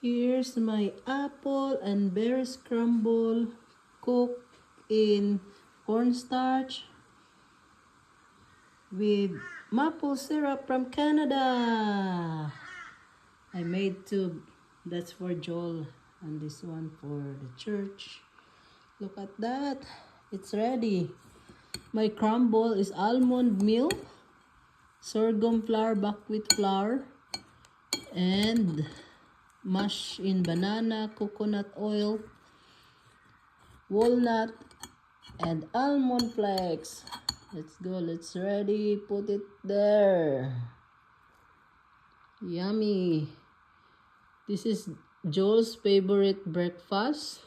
Here's my apple and berry scramble cooked in cornstarch with maple syrup from Canada. I made two. That's for Joel and this one for the church. Look at that. It's ready. My crumble is almond milk, sorghum flour, buckwheat flour, and mash in banana, coconut oil, walnut, and almond flakes. Let's go. Let's ready. Put it there. Yummy. This is Joel's favorite breakfast.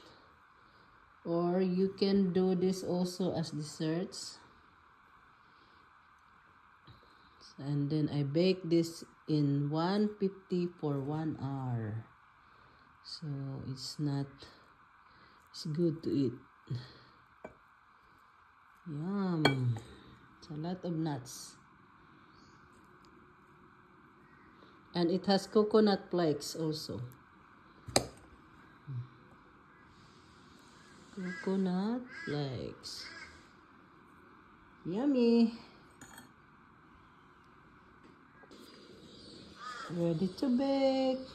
Or you can do this also as desserts. And then I bake this in 150 for 1 hour. So it's good to eat. Yum. It's a lot of nuts. And it has coconut flakes also. Coconut flakes. Yummy. Ready to bake.